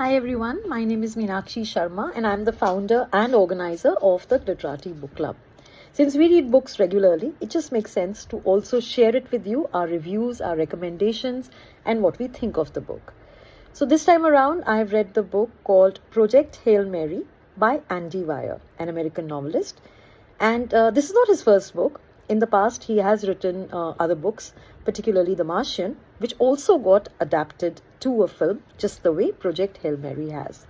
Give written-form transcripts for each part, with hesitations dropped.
Hi everyone, my name is Meenakshi Sharma and I'm the founder and organizer of the Literati Book Club. Since we read books regularly, it just makes sense to also share it with you, our reviews, our recommendations, and what we think of the book. So this time around, I've read the book called Project Hail Mary by Andy Weir, an American novelist. And this is not his first book. In the past, he has written other books, particularly The Martian, which also got adapted to a film, just the way Project Hail Mary has.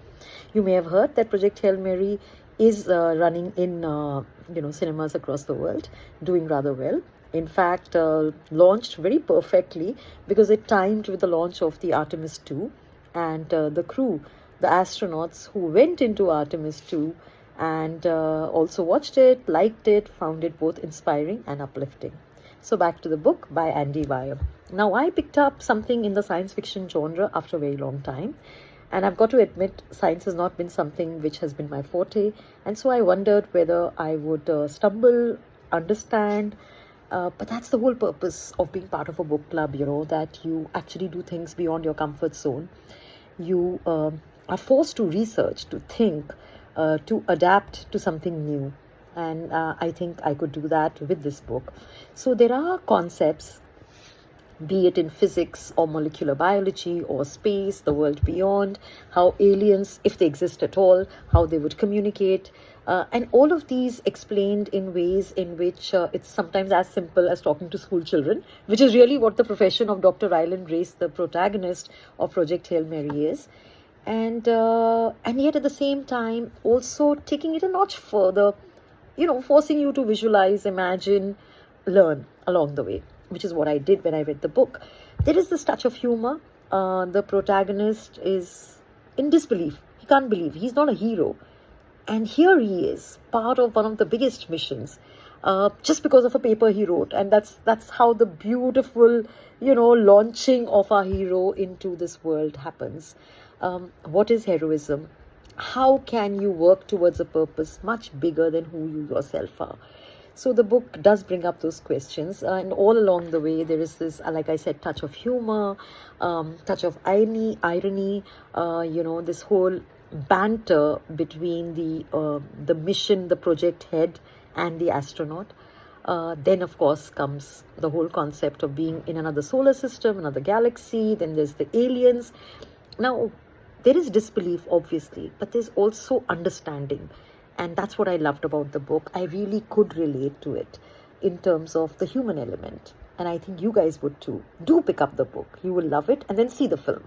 You may have heard that Project Hail Mary is running in cinemas across the world, doing rather well. In fact, launched very perfectly because it timed with the launch of the Artemis 2 and the crew, the astronauts who went into Artemis 2 and also watched it, liked it, found it both inspiring and uplifting. So back to the book by Andy Weir. Now I picked up something in the science fiction genre after a very long time, and I've got to admit science has not been something which has been my forte, and so I wondered whether I would stumble, understand, but that's the whole purpose of being part of a book club, that you actually do things beyond your comfort zone. You are forced to research, to think, to adapt to something new. And I think I could do that with this book. So there are concepts, be it in physics or molecular biology or space, the world beyond, how aliens, if they exist at all, how they would communicate. And all of these explained in ways in which it's sometimes as simple as talking to school children, which is really what the profession of Dr. Ryland Race, the protagonist of Project Hail Mary, is. And yet at the same time, also taking it a notch further, forcing you to visualize, imagine, learn along the way, which is what I did when I read the book. There is this touch of humor. The protagonist is in disbelief. He can't believe. He's not a hero. And here he is, part of one of the biggest missions, just because of a paper he wrote. And that's how the beautiful, launching of our hero into this world happens. What is heroism? How can you work towards a purpose much bigger than who you yourself are? So the book does bring up those questions, and all along the way there is this, like I said, touch of humor, touch of irony, this whole banter between the mission, the project head, and the astronaut. Then, of course, comes the whole concept of being in another solar system, another galaxy. Then there's the aliens. Now, there is disbelief, obviously, but there's also understanding. And that's what I loved about the book. I really could relate to it in terms of the human element. And I think you guys would too. Do pick up the book. You will love it, and then see the film.